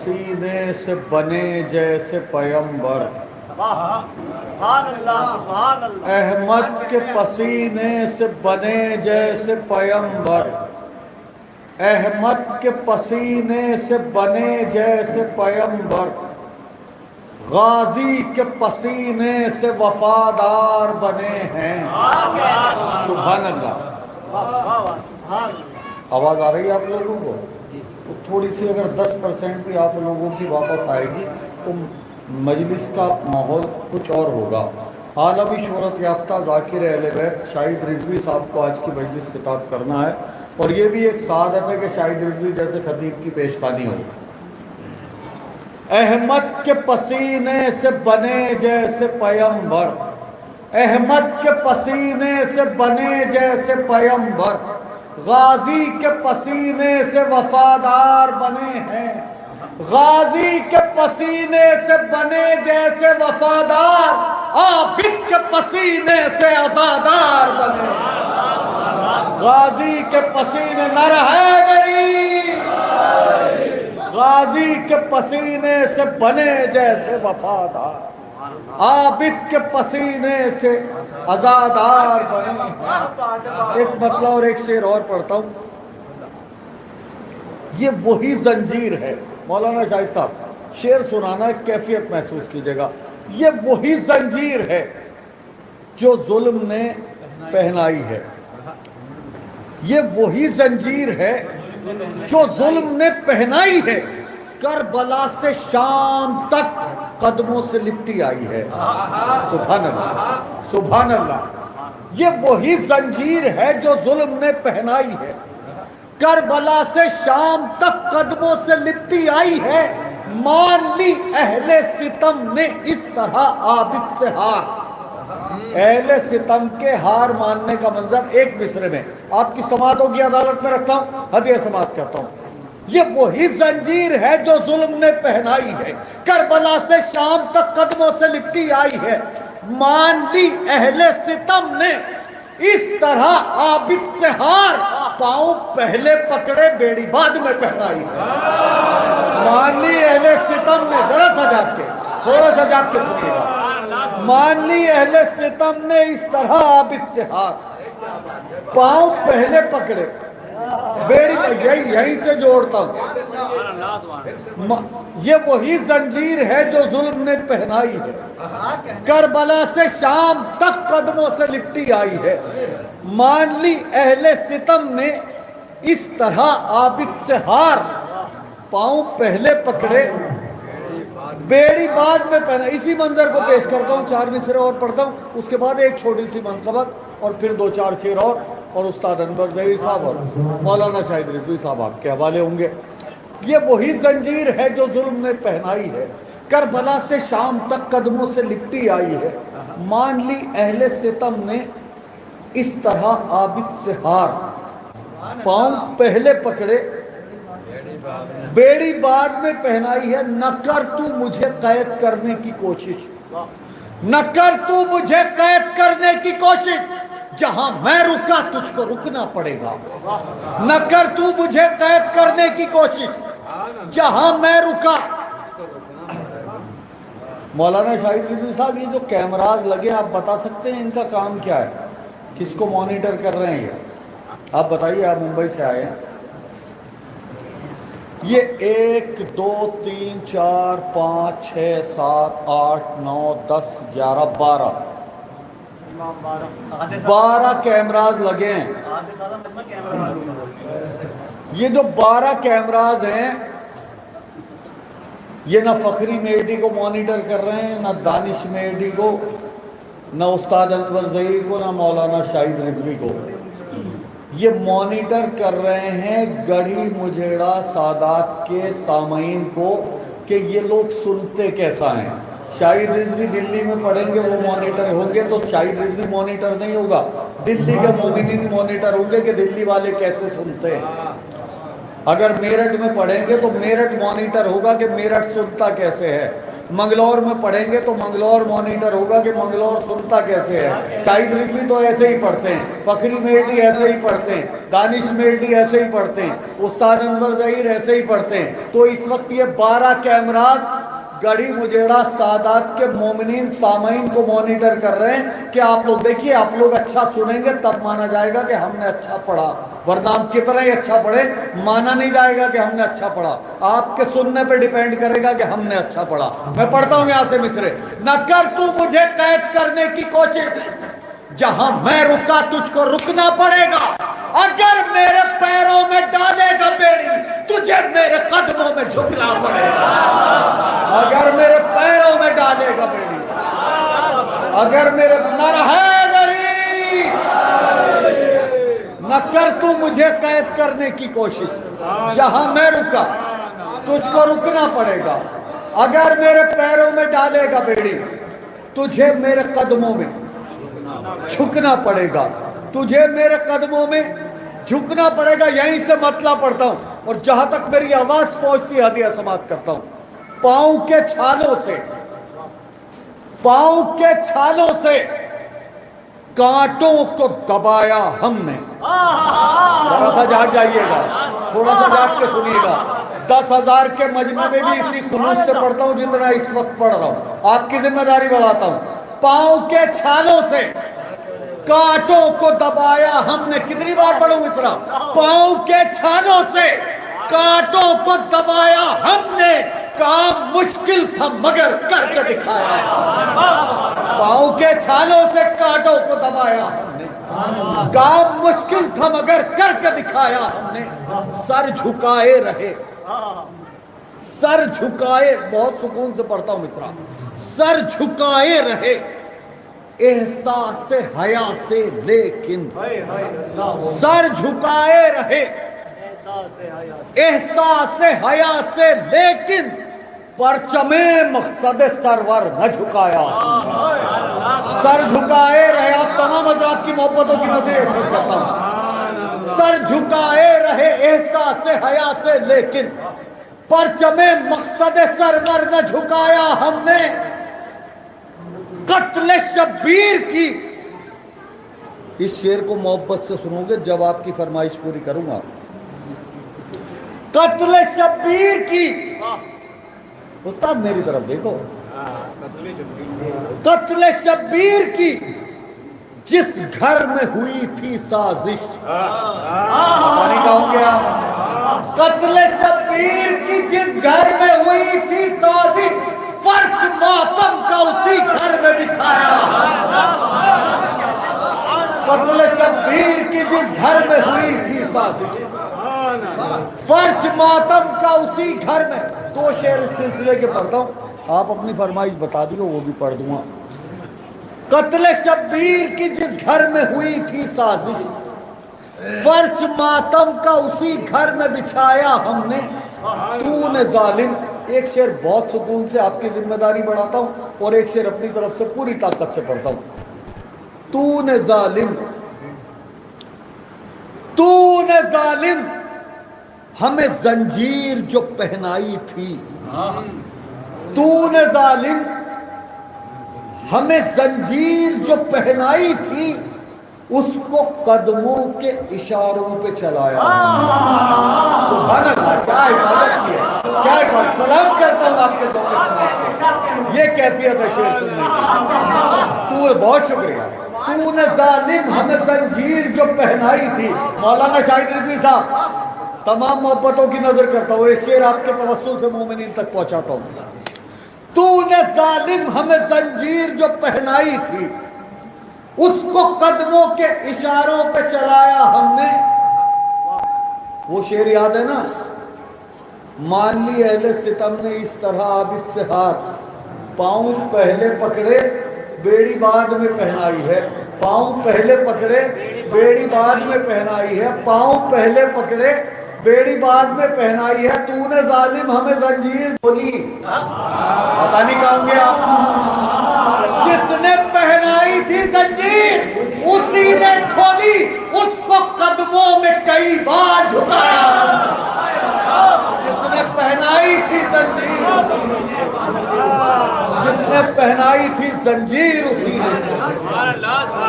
سینے سے بنے جیسے پیمبر، احمد کے پسینے سے بنے جیسے پیمبر، احمد کے پسینے سے بنے جیسے پیمبر، غازی کے پسینے سے وفادار بنے ہیں۔ سبحان اللہ۔ آواز آ رہی ہے آپ لوگوں کو؟ تو تھوڑی سی اگر 10% بھی آپ لوگوں کی واپس آئے گی تو مجلس کا ماحول کچھ اور ہوگا۔ عالمی شہرت یافتہ ذاکر اہل بیت شاہد رضوی صاحب کو آج کی مجلس خطاب کرنا ہے، اور یہ بھی ایک سعادت ہے کہ شاہد رضوی جیسے خطیب کی پیشخوانی ہو۔ احمد کے پسینے سے بنے جیسے پیمبر، احمد کے پسینے سے بنے جیسے پیمبر، غازی کے پسینے سے وفادار بنے ہیں، غازی کے پسینے سے بنے جیسے وفادار، عابد کے پسینے سے عزادار بنے ہیں۔ غازی کے پسینے نر ہے گری، غازی کے پسینے سے بنے جیسے وفادار، عابد کے پسینے سے عزادار بنے ہیں۔ ایک مطلب اور ایک شعر اور پڑھتا ہوں۔ یہ وہی زنجیر ہے، مولانا شاہد صاحب شعر سنانا ایک کیفیت محسوس کیجئے گا۔ یہ وہی زنجیر ہے جو ظلم نے پہنائی ہے، یہ وہی زنجیر ہے جو ظلم نے پہنائی ہے، کربلا سے شام تک قدموں سے لپٹی آئی ہے۔ سبحان اللہ، سبحان اللہ۔ یہ وہی زنجیر ہے جو ظلم نے پہنائی ہے، کربلا سے شام تک قدموں سے لپٹی آئی ہے، مان لی اہل ستم نے اس طرح عابد سے ہار۔ اہل ستم کے ہار ماننے کا منظر ایک مصرے میں آپ کی سماعتوں کی عدالت میں رکھتا ہوں، ہدیہ سماعت کرتا ہوں۔ یہ وہی زنجیر ہے جو ظلم نے پہنائی ہے، کربلا سے شام تک قدموں سے لپٹی آئی ہے، مان لی اہل ستم نے اس طرح عابد سے ہار، پاؤں پہلے پکڑے بیڑی بعد میں پہنائی ہے۔ مان لی اہل ستم نے، ذرا سا جاگ کے، تھوڑا سا جاگ کے سنیے گا، مان لی اہل ستم نے اس طرح عابد سے ہار، پاؤں پہلے پکڑے بیڑی، یہیں سے جوڑتا ہوں۔ یہ وہی زنجیر ہے جو ظلم نے پہنائی ہے، کربلا سے شام تک قدموں سے لپٹی آئی ہے، مان لی اہل ستم نے اس طرح عابد سے ہار، پاؤں پہلے پکڑے بیڑی بعد میں پہنا۔ اسی منظر کو پیش کرتا ہوں، 4 مصرے اور پڑھتا ہوں، اس کے بعد ایک چھوٹی سی منقبت اور پھر 2-4 شعر اور استاد انور ظہیر صاحب اور مولانا شاہد رضوی صاحب آپ کے حوالے ہوں گے۔ یہ وہی زنجیر ہے جو ظلم نے پہنائی ہے، کربلا سے شام تک قدموں سے لپٹی آئی ہے، مان لی اہل ستم نے اس طرح عابد سے ہار، پاؤں پہلے پکڑے بیڑی بعد میں پہنائی ہے، نہ کر تو مجھے قید کرنے کی کوشش، نہ کر تو مجھے قید کرنے کی کوشش، جہاں میں رکا تجھ کو رکنا پڑے گا، نہ کر تو مجھے قید کرنے کی کوشش، جہاں میں رکا۔ مولانا شاہد رضوی صاحب یہ جو کیمراز لگے آپ بتا سکتے ہیں ان کا کام کیا ہے؟ کس کو مانیٹر کر رہے ہیں یہ؟ آپ بتائیے، آپ ممبئی سے آئے ہیں۔ یہ 1 2 3 4 5 6 7 8 9 10 11 12 کیمراز لگے ہیں۔ یہ جو 12 کیمراز ہیں یہ نہ فخری میڈی کو مانیٹر کر رہے ہیں، نہ دانش میڈی کو، نہ استاد انور ظہیر کو، نہ مولانا شاہد رضوی کو، یہ مانیٹر کر رہے ہیں گڑھی مجھیڑا سادات کے سامعین کو کہ یہ لوگ سنتے کیسا ہیں۔ شاہد رضوی دلی میں پڑھیں گے وہ مانیٹر ہوں گے تو شاہد رضوی مانیٹر نہیں ہوگا، دلی کے مومنین مانیٹر ہوں گے کہ دلی والے کیسے سنتے ہیں۔ اگر میرٹھ میں پڑھیں گے تو میرٹھ مانیٹر ہوگا کہ میرٹھ سنتا کیسے ہے۔ मंगलौर में पढ़ेंगे तो मंगलौर मॉनिटर होगा कि मंगलौर सुनता कैसे है। शाहिद रिजवी तो ऐसे ही पढ़ते हैं, फखरी मेहदी ऐसे ही पढ़ते हैं, दानिश मेहदी ऐसे ही पढ़ते हैं, उस्ताद अनवर ज़हीर ऐसे ही पढ़ते हैं। तो इस वक्त ये 12 कैमराज गढ़ी मुजेड़ा सादात के मोमिनीन सामईन को मॉनिटर कर रहे हैं कि आप लोग देखिए, आप लोग अच्छा सुनेंगे तब माना जाएगा कि हमने अच्छा पढ़ा, वरना हम कितना ही अच्छा पढ़े माना नहीं जाएगा कि हमने अच्छा पढ़ा। आपके सुनने पे डिपेंड करेगा कि हमने अच्छा पढ़ा। मैं पढ़ता हूं यहां से मिसरे। न कर तू मुझे कैद करने की कोशिश, जहां मैं रुका तुझको रुकना पड़ेगा। अगर मेरे पैरों में डालेगा बेड़ी, तुझे मेरे कदमों में झुकना पड़ेगा। अगर मेरे पैरों में डालेगा बेड़ी, अगर मेरे न कर तू मुझे कैद करने की कोशिश, जहां मैं रुका तुझको रुकना पड़ेगा। अगर मेरे पैरों में डालेगा बेड़ी, तुझे मेरे कदमों में झुकना पड़ेगा। तुझे मेरे कदमों में झुकना पड़ेगा। यहीं से मतला पढ़ता हूं और जहां तक मेरी आवाज पहुंचती है हदिया समाप्त करता हूं। पांव के छालों से, पांव के छालों से कांटों को दबाया हमने। थोड़ा सा जाग जाइएगा, थोड़ा सा जाग के सुनिएगा। 10,000 के मजमे में भी इसी खुलूस से पढ़ता हूं जितना इस वक्त पढ़ रहा हूं। आपकी जिम्मेदारी बढ़ाता हूं। पांव के छालों से कांटों को दबाया हमने। कितनी बार पढ़ूं मिसरा? पांव के छालों से कांटों को दबाया हमने। काम मुश्किल था मगर करके दिखाया। पांव के छालों से कांटों को दबाया हमने। काम मुश्किल था मगर करके दिखाया हमने। सर झुकाए रहे, सर झुकाए, बहुत सुकून से पढ़ता हूं मिसरा। सर झुकाए रहे एहसास से हया से, लेकिन सर झुकाए रहे एहसास से हया से, लेकिन परचमे मकसद सरवर न झुकाया। सर झुकाए रहे, आप तमाम हज़रात की मोहब्बतों की नजरें करता हूं। सर झुकाए रहे एहसास से हया से, लेकिन परचमे मकसद सरवर न झुकाया हमने। कत्ल शब्बीर की, इस शेर को मोहब्बत से सुनोगे जब आपकी फरमाइश पूरी करूंगा। कत्ल शब्बीर की, उस्ताद मेरी तरफ देखो। कत्ल शब्बीर की जिस घर में हुई थी साजिश, पानी कहूंगे आप। कत्ल शब्बीर की जिस घर में हुई थी साजिश, फर्श मातम का उसी घर में बिछाया। कत्ल शब्बीर की जिस घर में हुई थी साजिश, फर्श मातम का उसी घर में। 2 शेर इस सिलसिले के पढ़ता हूं, आप अपनी फरमाइश बता दियो वो भी पढ़ दूंगा। कत्ल शब्बीर की जिस घर में हुई थी साजिश, फर्श मातम का उसी घर में बिछाया हमने। तूने जालिम, एक शेर बहुत सुकून से आपकी जिम्मेदारी बढ़ाता हूं और एक शेर अपनी तरफ से पूरी ताकत से पढ़ता हूं। तूने जालिम, तूने जालिम हमें जंजीर जो पहनाई थी। तूने जालिम हमें जंजीर जो पहनाई थी, उसको कदमों के इशारों पे चलाया। सुभान अल्लाह, क्या इबादत की है, क्या इबादत। सलाम करता हूँ आपके दोस्त, ये कैफियत है शेर सुनने की। तू, बहुत शुक्रिया। तूने जालिम हमें जंजीर जो पहनाई थी। मौलाना शाहिद रिजवी साहब, तमाम मोहब्बतों की नजर करता हूँ, ये शेर आपके तवस्सुल से मोमिनीन तक पहुंचाता हूँ। तूने जालिम हमें जंजीर जो पहनाई थी, उसको कदमों के इशारों पे चलाया हमने। वो शेर याद है ना? मान ली अहले सितम ने इस तरह आबिद से हार, पाँव पहले पकड़े बेड़ी बाद में पहनाई है। पाँव पहले पकड़े बेड़ी बाद में पहनाई है। पाँव पहले पकड़े बेड़ी बाद में पहनाई है। तूने जालिम हमें जंजीर खोली, पता नहीं कहूंगे आप। जिसने पहनाई थी जंजीर उसी ने खोली, उसको कदमों में कई बार झुकाया। जिसने पहनाई थी जंजीर जंजीर उसी ने खोली,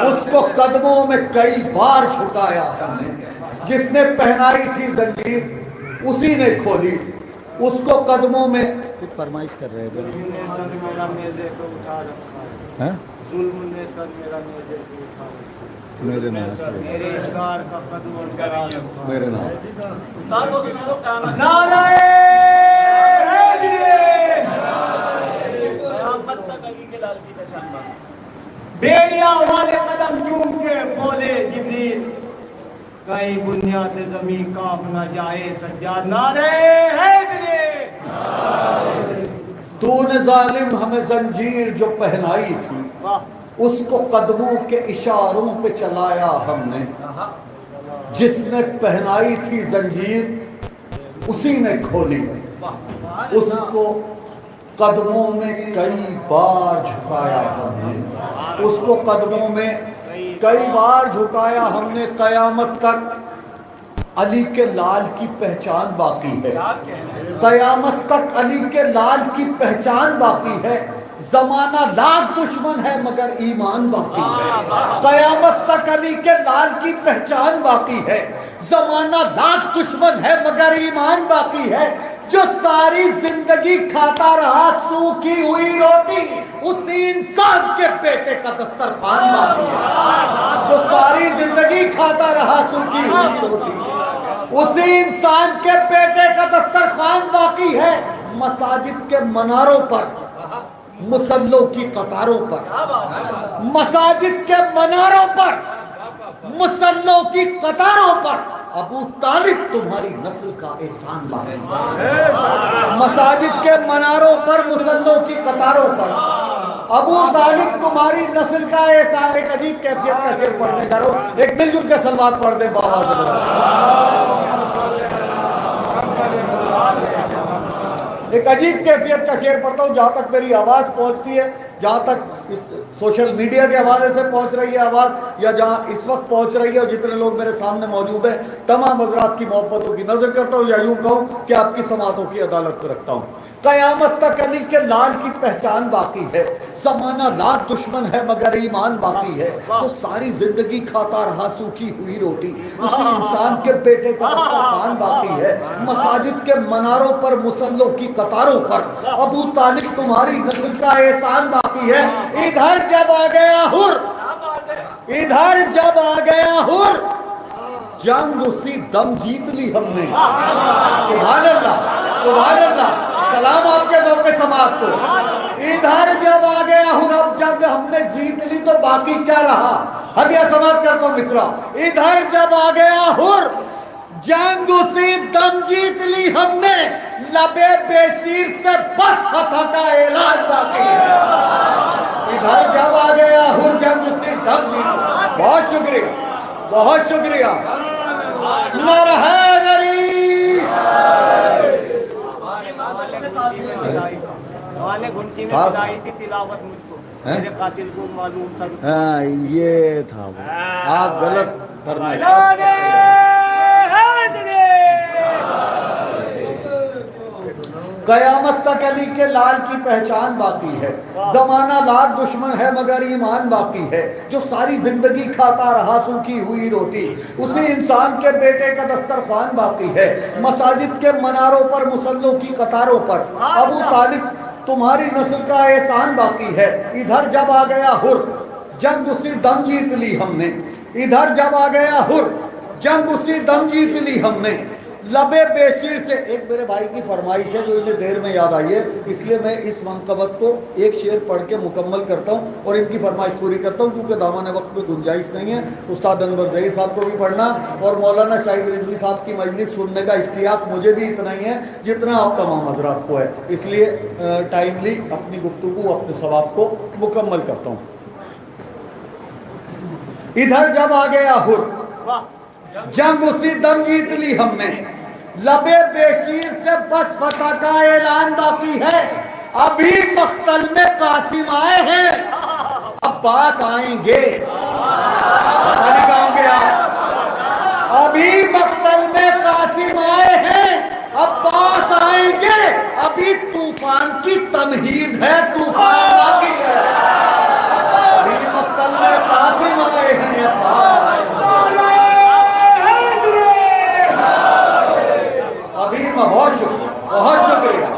उसको कदमों में कई बार झुकाया हमने, जिसने पहनाई थी जंजीर उसी ने खोली, उसको कदमों में कुछ फरमाइश कर रहे थे। जुल्म ने सर मेरा नेज़े पे उठा रखा, मेरे नाम मेरे इज़हार का कदम बरकरार रखा, मेरे नाम नारे क़यामत तक अली के लाल की पहचान बाकी। बेड़िया वाले कदम चूम के बोले जिब्रील, कहीं बुनियाद ज़मीं कांप न जाए सज्जाद, नारे हैदरी। तूने जालिम हमें जंजीर जो पहनाई थी, उसको कदमों के इशारों पे चलाया हमने, जिसने पहनाई थी जंजीर उसी ने खोली, उसको कदमों में कई बार झुकाया हमने, उसको कदमों में कई बार झुकाया हमने। क़यामत तक अली के लाल की पहचान बाकी है, क़यामत तक अली के लाल की पहचान बाकी है। जमाना लाख दुश्मन है मगर ईमान बाकी है, क़यामत तक अली के लाल की पहचान बाकी है। जमाना लाख दुश्मन है मगर ईमान बाकी है। जो सारी जिंदगी खाता रहा सूखी हुई रोटी, उसी इंसान के बेटे का दस्तरखान बाकी है। जो सारी जिंदगी खाता रहा सूखी हुई रोटी, उसी इंसान के बेटे का दस्तरखान बाकी है। मसाजिद के मनारों पर, मुसल्लों की कतारों पर, मसाजिद के मनारों पर, मुसल्लों की कतारों पर अबू तालिब तुम्हारी नस्ल का एहसान बाकी है। मसाजिद के मनारों पर, मुसल्लों की कतारों पर अबू तालिब तुम्हारी नस्ल का एहसान। एक अजीब कैफियत का शेर पढ़ने जा रहा हूं, एक मिलजुल के सलवात पढ़ दे बाबा से। एक अजीब कैफियत का शेर पढ़ता हूँ, जहाँ तक मेरी आवाज़ पहुँचती है, जहाँ तक इस सोशल मीडिया के हवाले से पहुँच रही है आवाज़, या जहाँ इस वक्त पहुँच रही है, और जितने लोग मेरे सामने मौजूद हैं, तमाम हज़रात की मोहब्बतों की नज़र करता हूँ, या यूँ कहूँ कि आपकी समातों की अदालत पर रखता हूँ। क़यामत तक अली के लाल की पहचान बाकी है। ज़माना लाख दुश्मन है मगर ईमान बाकी है। तो सारी ज़िंदगी खाता रहा सूखी हुई रोटी, उसी इंसान के बेटे का दस्तरखान बाकी है। मसाजिद के मनारों पर, मुसल्लों की कतारों पर अबू तालिब तुम्हारी नस्ल का एहसान बाकी है। इधर जब आ गया हुर, इधर जब आ गया हुर, जंग उसी दम जीत ली हमने। सुभान अल्लाह, सुभान अल्लाह, सलाम आपके ज़ौक़े समात को। इधर जब आ गया हुर, अब जब हमने जीत ली तो बाकी क्या रहा। हदिया समात करता हूँ मिसरा। इधर जब आ गया हुर, जंग उसी दम जीत ली हमने, लबे बेशीर से बस फतह का ऐलान बाकी है। इधर जब आ गया हुर, जंग उसी दम जीत। बहुत शुक्रिया, बहुत शुक्रिया। नरहैदरी वाले घुंटी में मिलाई थी तिलावत मुझको, मेरे कातिल को मालूम था। हाँ ये था वो, आप गलत फरमाए। क़यामत तक अली के लाल की पहचान बाकी है। जमाना लाख दुश्मन है मगर ईमान बाकी है। जो सारी जिंदगी खाता रहा सूखी हुई रोटी, उसी इंसान के बेटे का दस्तरखान बाकी है। मसाजिद के मनारों पर, मुसल्लों की कतारों पर अबू तालिब तुम्हारी नस्ल का एहसान बाकी है। इधर जब आ गया हुर, जंग उसी दम जीत ली हमने। इधर जब आ गया हुर, जंग उसी दम जीत ली हमने। लबे बेशीर से, एक मेरे भाई की फरमाइश है जो इतनी देर में याद आई है, इसलिए मैं इस मंकबत को एक शेर पढ़ के मुकम्मल करता हूँ और इनकी फरमाइश पूरी करता हूँ, क्योंकि दामन वक्त में गुंजाइश नहीं है। उस्ताद अनवर ज़हीर साहब को भी पढ़ना और मौलाना शाहिद रिजवी साहब की मजलिस सुनने का इश्तियाक मुझे भी इतना ही है जितना आप तमाम हजरात को है, इसलिए टाइमली अपनी गुफ्तगू, अपने सवाब को मुकम्मल करता हूँ। इधर जब आ गया हुर, जंग उसी दम जीत ली हमने। लबे बेशीर से बस फतह का ऐलान बाकी है। अभी मख्तल में कासिम आए हैं, अब्बास आएंगे। पता नहीं कहाँ होंगे आप। अभी मख्तल में कासिम आए हैं, अब्बास आएंगे। अभी तूफान की तमहीद है, तूफान बाकी है। के पास आए। अभी मैं बहुत शुक्रिया।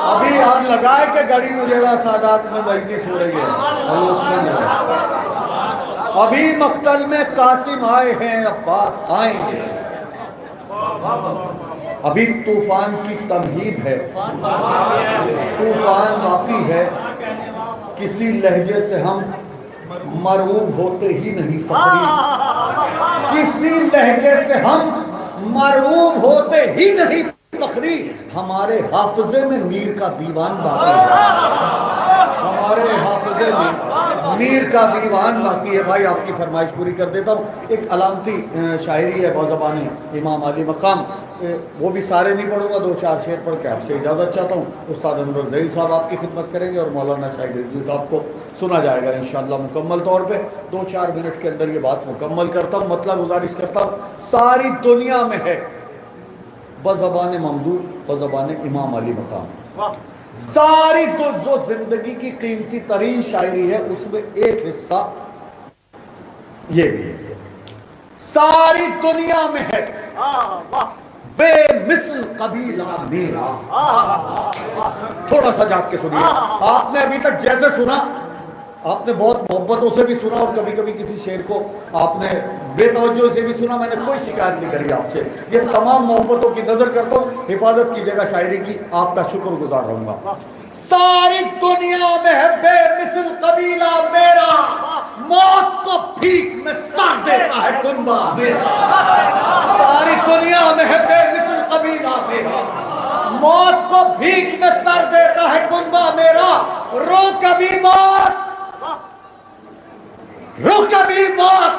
अभी आप लगाए कि गड़ी मुजेरा सादात में मजलिस हो रही है और लोग सुन रहे हैं। अभी मक्तल में कासिम आए हैं, अब्बास आएंगे। अभी तूफान की तमहीद है, तूफान बाकी है। किसी लहजे से हम मरूब होते ही नहीं फखरी, किसी लहजे से हम मरूब होते ही नहीं फखरी। हमारे हाफिजे में मीर का दीवान बाकी है, हमारे हाफिजे में मीर का दीवान बाकी है। भाई आपकी फरमाइश पूरी कर देता हूँ। एक अलामती शायरी है बाज़बानी इमाम अली मकाम, वो भी सारे नहीं पढ़ूंगा, 2-4 शेर पढ़ के आपसे इजाज़त चाहता हूँ। उस्ताद अनवर ज़हीर साहब आपकी खिदमत करेंगे और मौलाना शाहिद रिजवी साहब को सुना जाएगा इंशाअल्लाह मुकम्मल तौर पे। 2-4 मिनट के अंदर ये बात मुकम्मल करता हूँ। मतलब गुजारिश करता हूँ, सारी दुनिया में है बज़बान ममदूह, बज़बान इमाम अली मकाम, सारी जो जिंदगी की कीमती तरीन शायरी है उसमें एक हिस्सा ये भी है। सारी दुनिया में है बेमिसल कबीला मेरा। थोड़ा सा जाग के सुनिए। आपने अभी तक जैसे सुना, आपने बहुत मोहब्बतों से भी सुना और कभी कभी किसी शेर को आपने बेतवज्जो से भी सुना। मैंने कोई शिकायत नहीं करी आपसे। ये तमाम मोहब्बतों की नजर करता हूँ, हिफाजत कीजिएगा शायरी की, आपका शुक्रगुजार रहूंगा। सारी दुनिया में है बेमिसल कबीला मेरा, मौत को भीख में सर देता है कुनबा मेरा। सारी दुनिया में है बेमिसल कबीला मेरा, मौत को भीख में सर देता है कुनबा मेरा। रो कभी मौत, रो कभी मौत।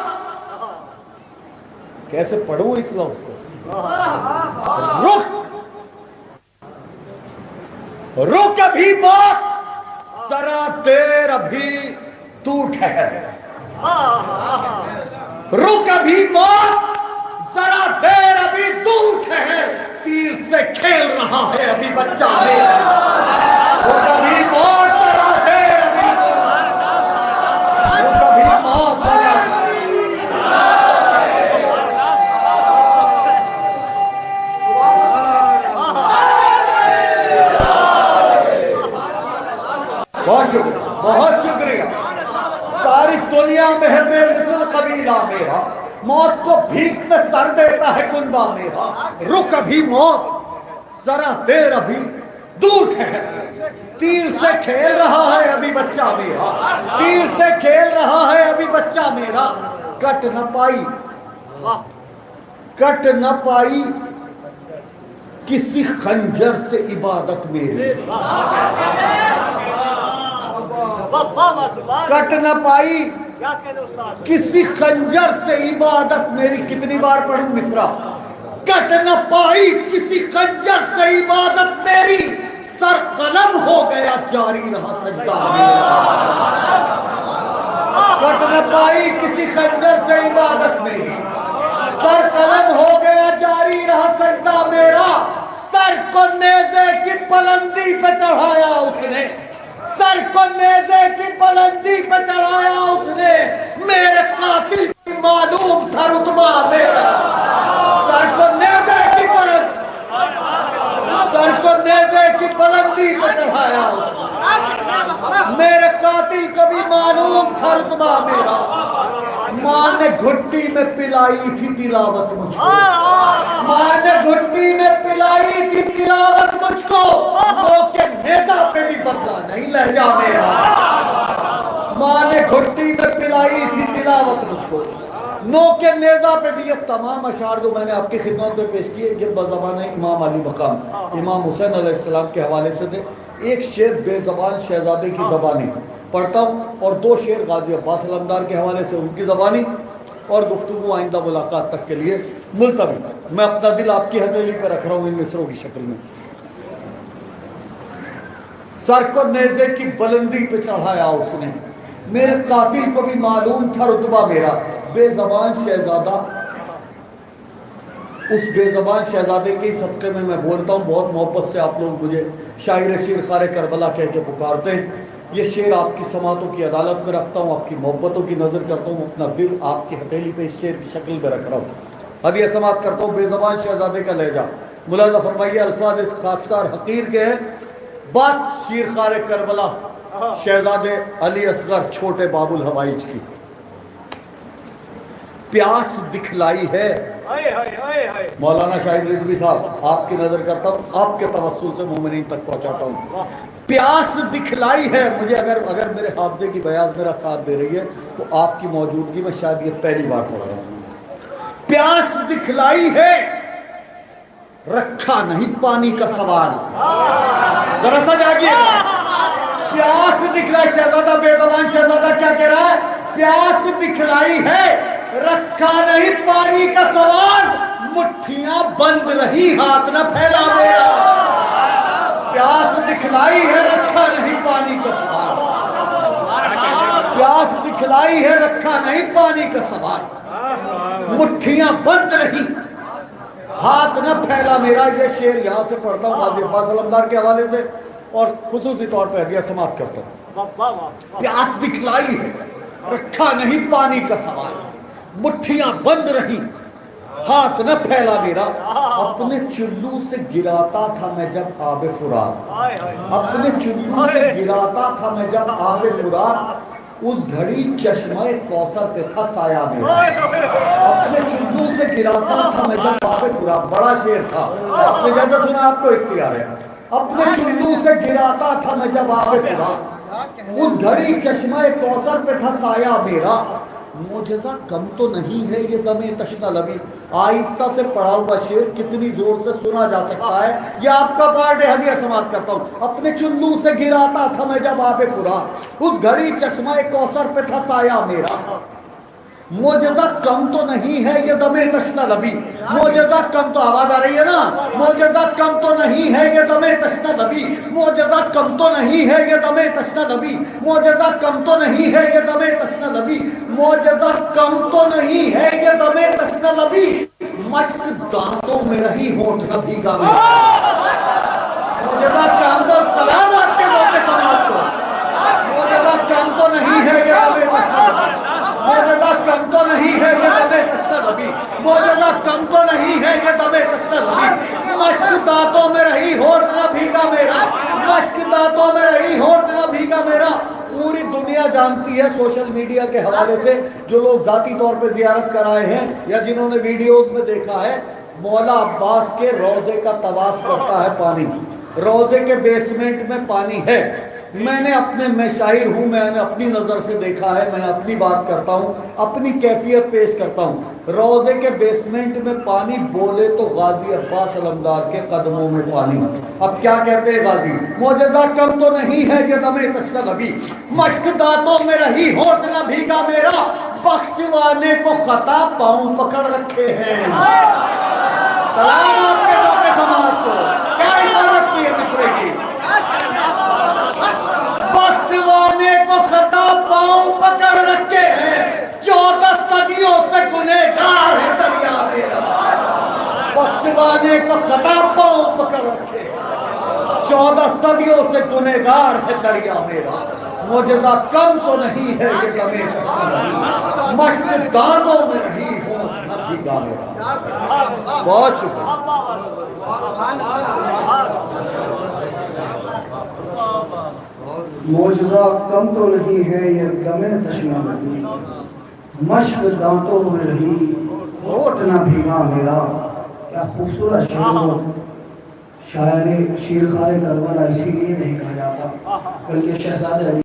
कैसे पढ़ूं इस लफ्ज को? रुक अभी मौत, जरा देर अभी तू ठहर। रुक अभी मौत, जरा देर अभी तू ठहर। तीर से खेल रहा है अभी बच्चा मेरा। रुक अभी मौत, जरा देर अभी, रुक अभी मौत, बहुत शुक्रिया। सारी दुनिया में है बेमिसल कबीला मेरा, मौत को भीख में सर देता है कुनबा मेरा। रुक अभी मौत, जरा देर अभी दूर ठहर। तीर से खेल रहा है अभी बच्चा मेरा, तीर से खेल रहा है अभी बच्चा मेरा। कट न पाई, कट न पाई किसी खंजर से इबादत मेरी। कट न पाई किसी खंजर से इबादत मेरी। कितनी बार पढ़ूं मिसरा? कट न पाई किसी खंजर से इबादत मेरी। सर कलम हो गया जारी रहा सजदा मेरा। कट न पाई किसी खंजर से इबादत मेरी, सर कलम हो गया जारी रहा सजदा मेरा। सर को नेज़े की बुलंदी पे चढ़ाया उसने, सर को नेज़े की बुलंदी पे चढ़ाया उसने। मेरे कातिल की मालूम था रुतबा मेरा। सर को नेज़े की बुलंदी, सर को नेज़े की बुलंदी पे चढ़ाया उसने। मेरे कातिल को भी मालूम था रुतबा मेरा। माँ ने घुट्टी में पिलाई थी तिलावत मुझको, माँ ने घुट्टी में पिलाई थी तिलावत मुझको। नो के नेज़ा पे भी बदला नहीं लहजा मेरा। माँ ने घुट्टी में पिलाई थी तिलावत मुझको, नो के नेज़ा पे भी। ये तमाम अशार जो मैंने आपकी खिदमत में पेश किए, ये बज़बान इमाम अली मकाम इमाम हुसैन अलैहिस्सलाम के हवाले से थे। एक शेर बेज़बान शहजादे की ज़बानी पढ़ता हूँ और 2 शेर गाजी अब्बास अलमदार के हवाले से उनकी ज़बानी, और गुफ्तगू आइंदा मुलाकात तक के लिए मुलतवी। मैं अपना दिल आपकी हथेली पर रख रहा हूँ इन मिसरों की शक्ल में। सर को नेज़े की बुलंदी पे चढ़ाया उसने, मेरे कातिल को भी मालूम था रुतबा मेरा। बेज़बान शहजादा, उस बेज़बान शहजादे के सदक़े में मैं बोलता हूँ। बहुत मोहब्बत से आप लोग मुझे शाहिर शीर खारे करबला कह के पुकारते हैं। یہ شعر آپ کی سماعتوں کی عدالت میں رکھتا ہوں، آپ کی محبتوں کی نظر کرتا ہوں، اپنا دل آپ کی ہتھیلی پہ اس شعر کی شکل میں رکھ رہا ہوں۔ ہدیہ سماعت کرتا ہوں بے زبان شہزادے کا لہجہ۔ ملاحظہ فرمائیے الفاظ اس خاکسار حقیر کے ہیں، بات شیرخوار کربلا شہزادے علی اصغر چھوٹے باب الحوائج کی۔ پیاس دکھلائی ہے، مولانا شاہد رضوی صاحب آپ کی نظر کرتا ہوں، آپ کے توسل سے مومنین تک پہنچاتا ہوں۔ پیاس دکھلائی ہے مجھے، اگر میرے حافظے کی بیاض میرا ساتھ دے رہی ہے تو آپ کی موجودگی میں شاید یہ پہلی بار پڑھ رہا ہوں۔ پیاس دکھلائی ہے، رکھا نہیں پانی کا سوال۔ ذرا سا جاگیے، پیاس دکھلائی، شہزادہ بے زبان شہزادہ کیا کہہ رہا ہے؟ پیاس دکھلائی ہے، رکھا نہیں پانی کا سوال، مٹھیاں بند رہی ہاتھ نہ پھیلا میرا۔ پیاس دکھلائی ہے، رکھا نہیں پانی کا سوال، پیاس دکھلائی ہے، رکھا نہیں پانی کا سوال، مٹھیاں بند رہی ہاتھ نہ پھیلا میرا۔ یہ شعر یہاں سے پڑھتا ہوں غازی عباس علمدار کے حوالے سے، اور خصوصی طور پہ ہدیہ سماعت کرتا ہوں۔ پیاس دکھلائی ہے، رکھا نہیں پانی کا سوال، مٹھیاں بند رہی ہاتھ نہ پھیلا میرا۔ اپنے چلو سے گراتا تھا میں جب آب فرات، اپنے چلو سے گراتا تھا میں جب آب فرات، اس گھڑی چشمہ کوثر پہ تھا سایہ میرا۔ اپنے چلو سے گراتا تھا میں جب آب فرات، بڑا شعر تھا، آپ نے جیسا سنا آپ کو اختیار ہے۔ اپنے چلو سے گراتا تھا میں جب آب فرات، اس گھڑی چشمہ کوثر پہ تھا سایہ میرا۔ معجزہ کم تو نہیں ہے یہ دم تشنہ لبی۔ آہستہ سے پڑھا ہوا شعر کتنی زور سے سنا جا سکتا ہے، یہ آپ کا پارٹ ہے، ہدیہ سماعت کرتا ہوں۔ اپنے چلو سے گراتا تھا میں جب آب فرات، اس گھڑی چشمہ کوثر پہ تھا سایہ میرا۔ معجزہ کم تو نہیں ہے یہ دم تشنہ لبی، معجزہ کم تو، آواز آ رہی ہے نا، معجزہ کم تو نہیں ہے یہ دم تشنہ لبی، معجزہ کم تو نہیں ہے یہ دم تشنہ لبی، معجزہ کم تو نہیں ہے یہ دم تشنہ لبی، معجزہ کم تو نہیں ہے یہ دم تشنہ لبی، مشک دانتوں میں رہی ہونٹ نہ بھیگا میرا۔ معجزہ کم تو، سلام آپ کے روتے سماعت کو، معجزہ کم تو نہیں ہے یہ دم تشنہ لبی، معجزہ کم تو نہیں ہے یہ دم تشنہ لبی، معجزہ کم تو نہیں ہے یہ دم تشنہ لبی، مشک دانتوں میں رہی ہونٹ نہ بھیگا میرا، مشک دانتوں میں رہی ہونٹ نہ بھیگا میرا۔ پوری دنیا جانتی ہے سوشل میڈیا کے حوالے سے، جو لوگ ذاتی طور پہ زیارت کرائے ہیں یا جنہوں نے ویڈیوز میں دیکھا ہے، مولا عباس کے روضے کا طواف کرتا ہے پانی، روضے کے بیسمنٹ میں پانی ہے۔ میں شاعر ہوں، میں نے اپنی نظر سے دیکھا ہے، میں اپنی بات کرتا ہوں، اپنی کیفیت پیش کرتا ہوں۔ روضے کے بیسمنٹ میں پانی، بولے تو غازی عباس علمدار کے قدموں میں پانی۔ اب کیا کہتے ہیں غازی؟ معجزہ کم تو نہیں ہے یہ دم تشنہ لبی، مشک دانتوں میں رہی ہونٹ نہ بھیگا میرا، بخشوانے کو خطا پاؤں پکڑ رکھے ہیں۔ سلام آپ کے روتے سماعت کو، کیا عبارت کی ہے مصرے کی؟ بخشوانے کو خطا پاؤں پکڑ رکھے ہیں، 14 صدیوں سے گنہگار ہے دریا میرا۔ بخشوانے کو خطا پاؤں پکڑ رکھے، 14 صدیوں سے گنہگار ہے دریا میرا۔ معجزہ کم تو نہیں ہے یہ دم تشنہ لبی، مشک دانتوں میں رہی ہونٹ نہ بھیگا میرا۔ بہت شکریہ۔ معجزہ کم تو نہیں ہے یہ دم تشنہ لبی، مشک دانتوں میں رہی ہونٹ نہ بھیگا میرا۔ کیا خوبصورت شعر ہو، شاعر شیرخوار کربلا اسی لیے نہیں کہا جاتا بلکہ شہزادہ